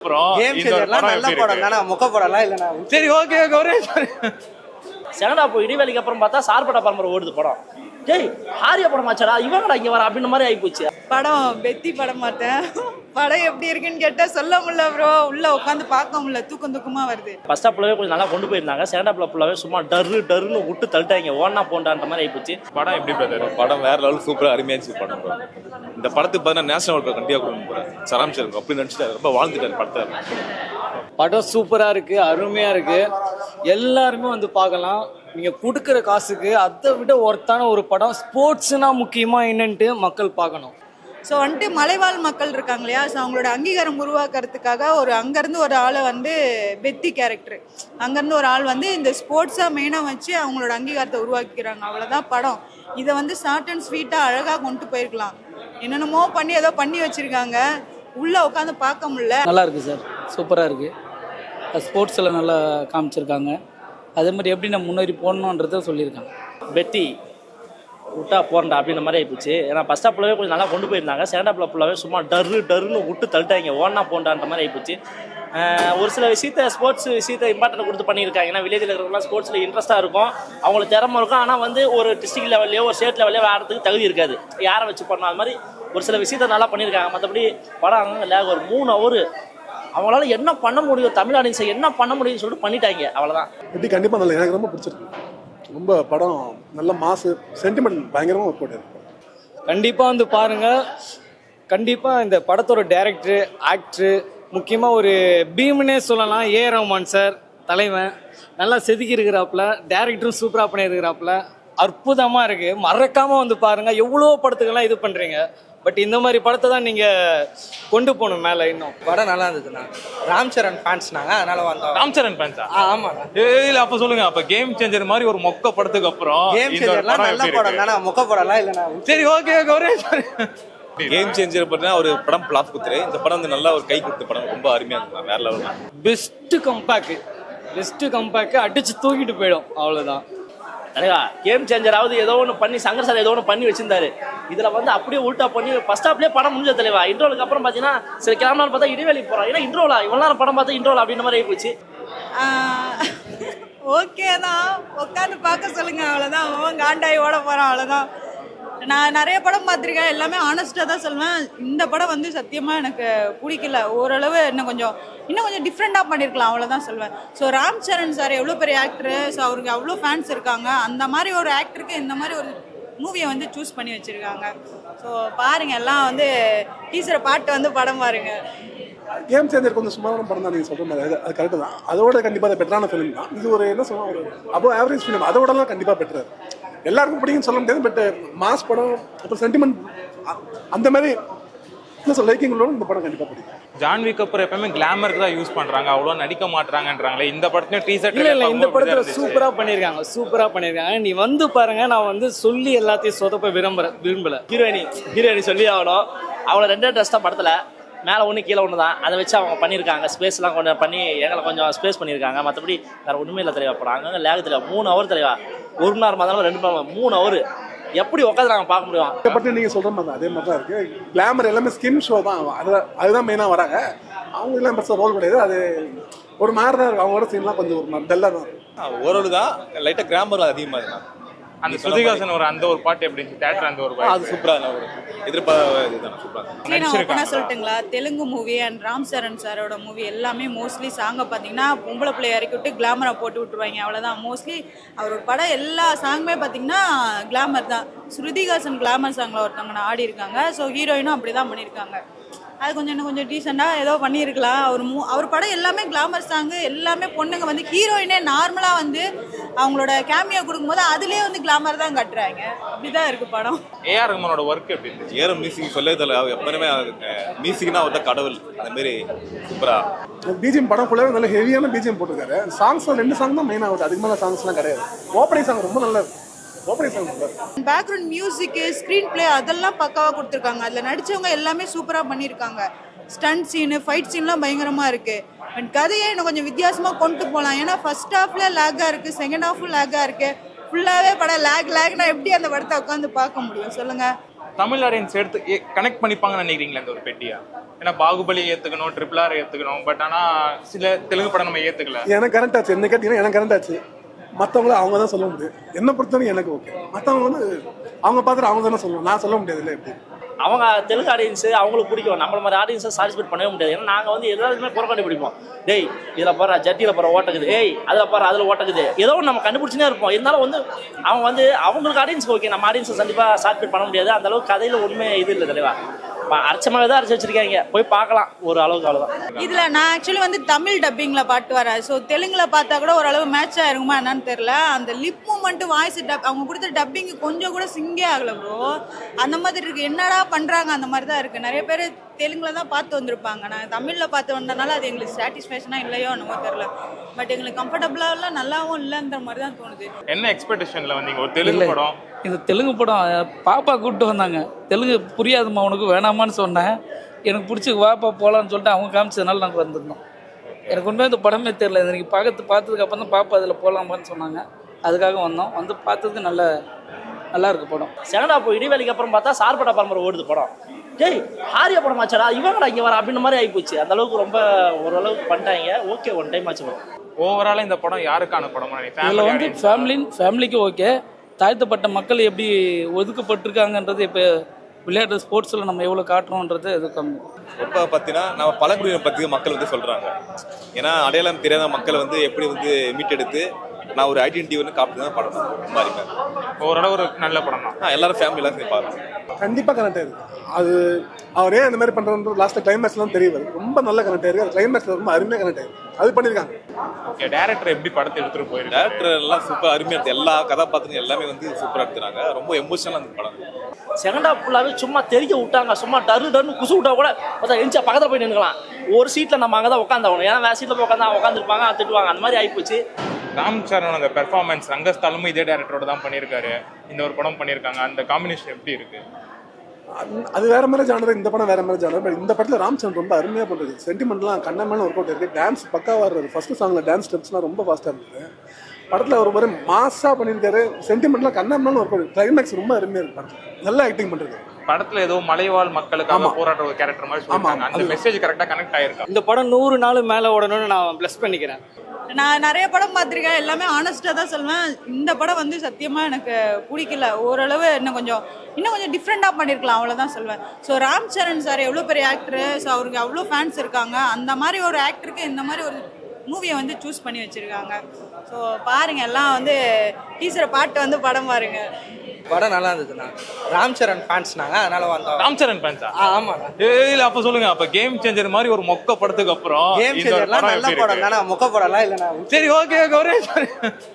Game சேஞ்சர்லாம் நல்ல படம் தானே, முக படம்லாம் இல்லைண்ணா. சரி ஓகே ஒரே செகண்ட் ஹாஃப் இடைவெளிக்கு அப்புறம் பார்த்தா சார்பட்ட பரம்பரை ஓடுது படம். டேய் ஆரிய படம் ஆச்சாடா இவங்கடா இங்க வர அப்படின்ற மாதிரி ஆயிப்போச்சு. படம் வெத்தி படம் மாட்டேன். படம் எப்படி இருக்குன்னு கேட்டா சொல்ல முடியல ப்ரோ. உள்ள உட்காந்து பார்க்க முடியல, தூக்கமா வருது. ஃபர்ஸ்ட் ஹாஃப்லவே கொஞ்சம் நல்லா கொண்டு போயிருந்தாங்க. செகண்ட் ஹாஃப்ல ஃபுல்லாவே சும்மா டர்னு விட்டு தள்ளிட்டாங்க. ஓடனா போண்டான்ற மாதிரி ஆயிப்போச்சு. படம் எப்படி பிரதர்? படம் வேற லெவல் சூப்பரா அருமையா இருந்துச்சு படம். இந்த படத்துக்கு பார்த்தா நேஷனல் அவார்டு கண்டிப்பா கொடுக்க போறேன். சராம் சார் அப்படி நினைச்சிட்டாரு, ரொம்ப வாழ்ந்துட்டாரு படத்தை. படம் சூப்பராக இருக்குது, அருமையாக இருக்குது. எல்லாருமே வந்து பார்க்கலாம். நீங்கள் கொடுக்குற காசுக்கு அதை விட ஒர்த்தான ஒரு படம். ஸ்போர்ட்ஸ்னால் முக்கியமாக என்னன்ட்டு மக்கள் பார்க்கணும். ஸோ வந்துட்டு மலைவாழ் மக்கள் இருக்காங்க இல்லையா, ஸோ அவங்களோட அங்கீகாரம் உருவாக்குறதுக்காக அங்கேருந்து ஒரு ஆளை வந்து பெத்தி கேரக்டர், அங்கேருந்து ஒரு ஆள் வந்து இந்த ஸ்போர்ட்ஸாக மெயினாக வச்சு அவங்களோட அங்கீகாரத்தை உருவாக்கிக்கிறாங்க. அவ்வளோதான் படம். இதை வந்து ஷார்ட் அண்ட் ஸ்வீட்டாக அழகாக கொண்டு போயிருக்கலாம். என்னென்னமோ பண்ணி ஏதோ பண்ணி வச்சுருக்காங்க, உள்ளே உட்காந்து பார்க்க முடியல. நல்லா இருக்குது சார், சூப்பராக இருக்குது. ஸ்போர்ட்ஸில் நல்லா காமிச்சிருக்காங்க. அதே மாதிரி எப்படி நம்ம முன்னேறி போடணுன்றத சொல்லியிருக்காங்க. பெத்தி விட்டா போறண்டா அப்படின்ற மாதிரி ஆயிப்போச்சு. ஏன்னா ஃபர்ஸ்ட் ஹாஃப்லவே கொஞ்சம் நல்லா கொண்டு போயிருந்தாங்க. செகண்ட் ஹாஃப்ல ஃபுல்லாவே சும்மா டர்னு விட்டு தள்ளிட்டாங்க. ஓடனா போண்டான்ற மாதிரி ஆயிப்போச்சு. ஒரு சில விஷயத்த ஸ்போர்ட்ஸ் விஷயத்த இம்பார்ட்டன்ட் கொடுத்து பண்ணியிருக்காங்க. ஏன்னா வில்லேஜில் இருக்கிறவங்களாம் ஸ்போர்ட்ஸில் இன்ட்ரெஸ்ட்டாக இருக்கும், அவங்களுக்கு திறமை இருக்கும். ஆனால் வந்து ஒரு டிஸ்ட்ரிக்ட் லெவல்லையோ ஒரு ஸ்டேட் லெவல்லையோ ஆடுறதுக்கு தகுதி இருக்காது. யாரை வச்சு பண்ணணும், அது மாதிரி ஒரு சில விஷயத்த நல்லா பண்ணியிருக்காங்க. மற்றபடி படம் அங்கே ஒரு 3 ஹவர் அவங்களால என்ன பண்ண முடியும், தமிழ் ஆடியன்ஸை என்ன பண்ண முடியும்னு சொல்லிட்டு பண்ணிட்டாங்க. அவ்வளோதான். எப்படி கண்டிப்பாக நல்லா, எனக்கு ரொம்ப பிடிச்சிருக்கு. ரொம்ப படம் நல்ல மாசு, சென்டிமெண்ட் பயங்கரமாக ஒர்க் அவுட் இருக்கு. கண்டிப்பாக வந்து பாருங்கள். கண்டிப்பாக இந்த படத்தோட டைரக்டரு, ஆக்டரு, முக்கியமாக ஒரு பீம்னே சொல்லலாம். ஏ ரஹ்மான் சார் தலைவன் நல்லா செதுக்கி இருக்கிறாப்புல. டைரக்டரும் சூப்பராக பண்ணியிருக்கிறாப்புல. அற்புதமாக இருக்குது. மறக்காமல் வந்து பாருங்கள். எவ்வளோ படத்துக்கெல்லாம் இது பண்ணுறீங்க, பட் இந்த மாதிரி படத்தை தான் நீங்கள் கொண்டு போகணும் மேலே. இன்னும் படம் நல்லா இருந்ததுண்ணா. ராம் சரண் ஃபேன்ஸ்னாங்க, அதனால வந்தோம். ராம் சரண் ஃபேன்ஸா? ஆமாண்ணா. இல்ல அப்ப சொல்லுங்க, அப்ப கேம் சேஞ்சர் மாதிரி ஒரு மொக்க படத்துக்கு அப்புறம் கேம் சேஞ்சர்லாம் நல்ல படம் தானே, முக படம்லாம் இல்லைண்ணா. சரி ஓகே ஒரே கேம் சேஞ்சர் பார்த்தீங்கன்னா ஒரு படம் பிளாப் குத்துரு. இந்த படம் வந்து நல்லா ஒரு கை கொடுத்த படம், ரொம்ப அருமையா இருக்கும், வேற லெவல். பெஸ்ட்டு கம்பேக்கு அடிச்சு தூக்கிட்டு போயிடும். அவ்வளோதான். தலைவா கேம் சேஞ்சராவது ஏதோ ஒன்று பண்ணி சங்கர் சார் ஏதோ ஒன்று பண்ணி வச்சிருந்தாரு. இதில் வந்து அப்படியே உல்ட்டா பண்ணி ஃபர்ஸ்ட் ஹாஃப்லேயே படம் முடிஞ்ச தலைவா. இன்ட்ரோலுக்கு அப்புறம் பார்த்தீங்கன்னா சரி கேமராவில் பார்த்தா இடைவெளிக்கு போகிறோம். ஏன்னா இன்ட்ரோலா இவ்வளோ நேரம் படம் பார்த்தா இன்ட்ரோலா அப்படின்ற மாதிரி ஆகிப்போச்சு. ஓகே தான், உட்காந்து பார்க்க சொல்லுங்க. அவ்வளோதான். அவன் காண்டாயி ஓட போகிறான். அவ்வளோதான். நான் நிறைய படம் பார்த்துருக்கேன், எல்லாமே ஆனஸ்ட்டாக தான் சொல்லுவேன். இந்த படம் வந்து சத்தியமாக எனக்கு பிடிக்கல. ஓரளவு இன்னும் கொஞ்சம் டிஃப்ரெண்ட்டாக பண்ணியிருக்கலாம், அவ்வளோதான் சொல்லுவேன். ஸோ ராம் சரண் சார் எவ்வளோ பெரிய ஆக்டரு, ஸோ அவருக்கு அவ்வளோ ஃபேன்ஸ் இருக்காங்க. அந்த மாதிரி ஒரு ஆக்டருக்கு இந்த மாதிரி ஒரு மூவியை வந்து சூஸ் பண்ணி வச்சுருக்காங்க. ஸோ பாருங்கள், எல்லாம் வந்து டீச்சரை பாட்டு வந்து படம் பாருங்கள். கேம் சேஞ்சர் கொஞ்சம் சுமாரான படம் தான், நீங்கள் சொல்கிற மாதிரி. அது கரெக்டு தான். அதோட கண்டிப்பாக அது பெட்டரான ஃபிலிம் தான். இது ஒரு என்ன சொல்லுவோம், ஒரு அபோவ் ஆவரேஜ் ஃபிலிம். அதோடலாம் கண்டிப்பாக பெட்டர். எல்லாருக்கும் பிடிக்குன்னு சொல்ல முடியாது, பட் மாஸ் படம் அப்புறம் சென்டிமெண்ட் அந்த மாதிரி என்ன சொல்ல லைக்கிங் உள்ளவங்க இந்த படம் கண்டிப்பாக பிடிக்கும். ஜான்விக் அப்புறம் எப்பவுமே கிளாமருக்கு தான் யூஸ் பண்றாங்க, அவ்வளோ நடிக்க மாட்டாங்கன்றாங்களே. இந்த படத்துல டீசர் இல்லை இந்த படத்துல சூப்பராக பண்ணியிருக்காங்க. நீ வந்து பாருங்க. நான் வந்து சொல்லி எல்லாத்தையும் சொதப்ப விரும்பல. ஹீரோயினி சொல்லி ஆகணும். அவளை 2 ட்ரெஸ் தான் படத்தில், மேலே ஒன்று கீழே ஒன்று தான். அதை வச்சு அவங்க பண்ணியிருக்காங்க. ஸ்பேஸ்லாம் கொஞ்சம் பண்ணி எங்களை கொஞ்சம் ஸ்பேஸ் பண்ணியிருக்காங்க. மற்றபடி வேறு ஒன்றுமே இல்லை தலைவா. படம் அங்கங்கே லேக் தலைவா. 3 ஹவர் தலைவா. 1 மணி நேரம் இருந்தாலும் 2 மணி நேரம், 3 ஹவர் எப்படி உட்காந்து நாங்கள் பார்க்க முடியும்? இதை பற்றி நீங்கள் சொல்கிற மாதிரி தான், அதே மாதிரி தான் இருக்குது. கிளாமர் எல்லாமே ஸ்கின் ஷோ தான், அதுதான் மெயினாக வராங்க. அவங்க எல்லாம் பெருசாக ரோல் கிடையாது. அது ஒரு மாதிரி தான் இருக்குது. அவங்களோட சீன்லாம் கொஞ்சம் ஒரு டல்லாக தான் இருக்கும். ஓரளவு தான், லைட்டாக கிராமர் அதிகமாக இருக்கும். அந்த ஸ்ருதிஹாசன் அந்த ஒரு பாட்டு எப்படி தேட்டர் அந்த ஒரு அது சூப்பராக சூப்பராக சொல்லட்டுங்களா. தெலுங்கு மூவி அண்ட் ராம் சரண் சாரோட மூவி எல்லாமே மோஸ்ட்லி சாங்கை பார்த்தீங்கன்னா பொம்பளை பிள்ளைய இறக்கி விட்டு கிளாமரை போட்டு விட்டுருவாங்க, அவ்வளோதான். மோஸ்ட்லி அவரோட படம் எல்லா சாங்குமே பார்த்தீங்கன்னா கிளாமர் தான். ஸ்ருதிஹாசன் கிளாமர் சாங்கில் ஒருத்தவங்க ஆடி இருக்காங்க. ஸோ ஹீரோயினும் அப்படி தான் பண்ணியிருக்காங்க. அது இன்னும் கொஞ்சம் டீசெண்டாக ஏதோ பண்ணியிருக்கலாம். அவர் படம் எல்லாமே கிளாமர் சாங்கு, எல்லாமே பொண்ணுங்க வந்து ஹீரோயினே நார்மலாக வந்து அவங்களோட கேமியோ கொடுக்கும்போது அதுலேயே வந்து கிளாமர் தான் கட்டுறாங்க. அப்படிதான் இருக்குது படம். ஏஆர் ரஹ்மானோட ஒர்க் எப்படி இருந்துச்சு? ஏஆர் மியூசிக் சொல்லதில்லை, எப்பவுமே மியூசிக்னா அவர்தான் கடவுள். அந்த மாதிரி சூப்பராக பிஜிஎம் படம் ஃபுல்லாகவே நல்ல ஹெவியான பிஜிஎம் போட்டிருக்காரு. சாங்ஸ் 2 சாங் தான் மெயின் ஆகுது, அதுக்கு மேலே சாங்ஸ்லாம் கிடையாது. ஓப்பனிங் சாங் ரொம்ப நல்லா இருக்கு. பேக்ரவுண்ட் மியூசிக்கு, ஸ்க்ரீன் பிளே அதெல்லாம் பக்காவாக கொடுத்துருக்காங்க. அதில் நடித்தவங்க எல்லாமே சூப்பராக பண்ணியிருக்காங்க. ஸ்டண்ட் சீனு, ஃபைட் சீன்லாம் பயங்கரமாக இருக்குது. பட் கதையை இன்னும் கொஞ்சம் வித்தியாசமாக கொண்டு போகலாம். ஏன்னா ஃபர்ஸ்ட் ஹாஃபில் லேக்காக இருக்குது, செகண்ட் ஹாஃபும் லேக்காக இருக்குது. ஃபுல்லாகவே படம் லேக்னா எப்படி அந்த படத்தை உட்காந்து பார்க்க முடியும் சொல்லுங்கள்? தமிழ் ஆடியன்ஸ் எடுத்து கனெக்ட் பண்ணிப்பாங்கன்னு நினைக்கிறீங்களா இந்த ஒரு பெட்டியா? ஏன்னா பாகுபலி ஏத்துக்கணும், RRR ஏத்துக்கணும், பட் ஆனா சில தெலுங்கு படம் நம்ம ஏத்துக்கல. எனக்கு கரெக்ட் ஆச்சு, என்ன கேட்டீங்கன்னா எனக்கு கரெக்ட் ஆச்சு. மற்றவங்கள அவங்க தான் சொல்ல முடியும். என்ன பொறுத்தவரைக்கும் எனக்கு ஓகே. மற்றவங்க வந்து அவங்க பார்த்துட்டு அவங்க தானே சொல்லணும், நான் சொல்ல முடியாது இல்லை. எப்படி அவங்க தெலுங்கு ஆடியன்ஸு அவங்களுக்கு பிடிக்கும், நம்மள மாதிரி ஆடியன்ஸை சாட்டிஸ்ஃபைட் பண்ணவே முடியாது. ஏன்னா நாங்கள் வந்து எல்லாருமே புறக்கண்டு பிடிப்போம். டேய் இதில் பாரு ஜட்டியில் பாரு ஓட்டக்குது, ஏய் அதில் பாரு அதில் ஓட்டக்குது, ஏதோ ஒன்று நம்ம கண்டுபிடிச்சினே இருப்போம். இருந்தாலும் வந்து அவங்க வந்து அவங்களுக்கு ஆடியன்ஸுக்கு ஓகே, நம்ம ஆடியன்ஸை கண்டிப்பாக சாட்டிஸ்ஃபைட் பண்ண முடியாது. அந்த அளவுக்கு கதையில் உண்மை இது இல்லை தலைவா. அரைச்சமாகவே தான் அரைச்சி வச்சிருக்காங்க, போய் பார்க்கலாம் ஒரு அளவுக்கு, அவ்வளோதான். இதுல நான் ஆக்சுவலி வந்து தமிழ் டப்பிங்ல பாட்டு வரேன். ஸோ தெலுங்குல பார்த்தா கூட ஓரளவு மேட்ச் ஆயிருக்குமா என்னன்னு தெரியல. அந்த லிப் மூமெண்ட், வாய்ஸ் டப், அவங்க கொடுத்த டப்பிங் கொஞ்சம் கூட சிங்கே ஆகல ப்ரோ. அந்த மாதிரி இருக்கு, என்னடா பண்றாங்க அந்த மாதிரி தான் இருக்கு. நிறைய பேர் தெலுங்குல தான் பார்த்து வந்திருப்பாங்க. நான் தமிழ்ல பார்த்து வந்தனால அது எங்களுக்கு சாட்டிஸ்ஃபேக்ஷனா இல்லையோ என்னமோ தெரியல. பட் எங்களுக்கு கம்ஃபர்டபுளா இல்லை, நல்லாவும் இல்லைன்ற மாதிரி தான் தோணுது. என்ன எக்ஸ்பெக்டேஷன்ல வந்தீங்க ஒரு தெலுங்கு படம்? இந்த தெலுங்கு படம் பாப்பா கூப்பிட்டு வந்தாங்க. தெலுங்கு புரியாதுமா உனக்கு, வேணாமான்னு சொன்னேன். எனக்கு பிடிச்சி வாப்பா போகலான்னு சொல்லிட்டு அவங்க காமிச்சதுனால நாங்கள் வந்திருந்தோம். எனக்கு உண்மையாக இந்த படமே தெரியல. எனக்கு பார்த்ததுக்கு அப்புறம் தான் பாப்பா அதில் போகலாமான்னு சொன்னாங்க, அதுக்காக வந்தோம். வந்து பார்த்ததுக்கு நல்லா இருக்கு படம். செகண்ட் ஹாஃப் இடைவேளைக்கு அப்புறம் பார்த்தா சார்பட்ட பரம்பரை ஓடுது படம். டேய் ஹாரியா படம் ஆச்சாடா, இவங்கடா இங்கே வர அப்படின்ற மாதிரி ஆகிப்போச்சு. அந்த அளவுக்கு ரொம்ப ஓரளவுக்கு பண்ணிட்டாங்க. ஓகே, ஒன் டைம் ஆச்சு படம். ஓவராலாக இந்த படம் யாருக்கான படம்? இதில் வந்து ஃபேமிலிக்கு ஓகே. தாழ்த்தப்பட்ட மக்கள் எப்படி ஒதுக்கப்பட்டிருக்காங்கன்றது இப்போ விளையாட்டு ஸ்போர்ட்ஸில் நம்ம எவ்வளோ காட்டுறோன்றது இது கம்மி. ரொம்ப பார்த்தீங்கன்னா நம்ம பழங்குடியினர் பற்றி மக்கள் வந்து சொல்கிறாங்க. ஏன்னா அடையாளம் தெரியாத மக்களை வந்து எப்படி வந்து மீட்டெடுத்து நான் ஒரு ஐடென்டிட்டி வந்து காப்பிட்டு தான் படம் ரொம்ப அருமையாக. ஓரளவு ஒரு நல்ல படம் தான், எல்லாரும் ஃபேமிலி எல்லாம் சேர்ந்து பாருங்க. கண்டிப்பாக கனெக்ட் ஆயிருக்கு. அது அவரே அந்த மாதிரி பண்ணுறது லாஸ்ட்டில் கிளைமேக்ஸ்லாம் தெரிய வருது. ரொம்ப நல்ல கனெக்ட் ஆயிருக்கு. அது கிளைமேக்ஸில் ரொம்ப அருமையாக கனெக்ட் ஆயிருக்கு. அது பண்ணியிருக்காங்க. ஓகே, டேரக்டர் எப்படி படத்தை எடுத்துகிட்டு போயிருக்கு? டேரக்டர் எல்லாம் சூப்பர் அருமையாக எடுத்து, எல்லா கதாபாத்திரங்கள் எல்லாமே வந்து சூப்பராக எடுத்துறாங்க. ரொம்ப எமோஷனலாக அந்த படம். செகண்ட் ஹாஃப் ஃபுல்லாகவே சும்மா தெரிக்க விட்டாங்க. சும்மா டர்னு குசு விட்டா கூட ஒருத்தர் எந்திச்சா பக்கத்தில் போய் நின்றுக்கலாம். ஒரு சீட்டில் நம்ம அங்கே தான் உட்காந்தாகணும். ஏன்னா வேறு சீட்டில் போய் உட்காந்துருப்பாங்க, திட்டுவாங்க. அந்த மாதிரி ஆகிப்போச்சு. ராம் சரண் அந்த பெர்ஃபார்மன்ஸ், ரங்கஸ்தாலுமே இதே டேரக்டரோட தான் பண்ணியிருக்காரு. இந்த ஒரு படம் பண்ணியிருக்காங்க. அந்த காம்பினேஷன் எப்படி இருக்கு? அது வேற மாதிரி ஜானர், இந்த படம் வேற மாதிரி ஜானர். பட் இந்த படத்தில் ராம் சரண் ரொம்ப அருமையாக பண்ணுறது. சென்டிமெண்ட்லாம் கண்ணமான ஒர்க் அவுட் இருக்குது. டான்ஸ் பக்காவாக இருக்குது. ஃபர்ஸ்ட் சாங்கில் டான்ஸ் ஸ்டெப்ஸ்லாம் ரொம்ப ஃபாஸ்ட்டாக இருந்தது. படத்தில் ஒரு மாதிரி மாஸாக பண்ணியிருக்காரு. சென்டிமெண்ட்லாம் கண்ணமான ஒர்க் அவுட். கிளைமேக்ஸ் ரொம்ப அருமையாக இருக்கு. படத்தில் நல்லா ஆக்டிங் பண்ணுறது. படத்துல ஏதோ மலைவாழ் மக்களுக்காக போராடுற ஒரு கேரக்டர் மாதிரி சொல்றாங்க. அந்த மெசேஜ் கரெக்டா கனெக்ட் ஆயிருக்கு. இந்த படம் 100 நாள் மேலே ஓடணும்னு நான் பிளஸ் பண்ணிக்கிறேன். நான் நிறைய படம் பார்த்துருக்கேன், எல்லாமே ஆனஸ்டாக தான் சொல்லுவேன். இந்த படம் வந்து சத்தியமாக எனக்கு பிடிக்கல. ஓரளவு இன்னும் கொஞ்சம் டிஃப்ரெண்ட்டாக பண்ணியிருக்கலாம், அவ்வளோதான் சொல்லுவேன். ஸோ ராம் சரண் சார் எவ்வளோ பெரிய ஆக்டரு, ஸோ அவருக்கு அவ்வளோ ஃபேன்ஸ் இருக்காங்க. அந்த மாதிரி ஒரு ஆக்டருக்கு இந்த மாதிரி ஒரு மூவியை வந்து சூஸ் பண்ணி வச்சுருக்காங்க. ஸோ பாருங்கள், எல்லாம் வந்து டீச்சரை பாட்டு வந்து படம் பாருங்க. படம் நல்லா இருந்ததுண்ணா. ராம் சரண் ஃபேன்ஸ்னாங்க, அதனால வந்தோம். ராம் சரண் ஃபேன்ஸா? ஆமாண்ணா. இல்ல அப்ப சொல்லுங்க, அப்ப கேம் சேஞ்சர் மாதிரி ஒரு மொக்க படத்துக்கு அப்புறம் கேம் சேஞ்சர்லாம் நல்ல படம் தானே, மொக்க படம்லாம் இல்லைண்ணா. சரி ஓகே, ஒரே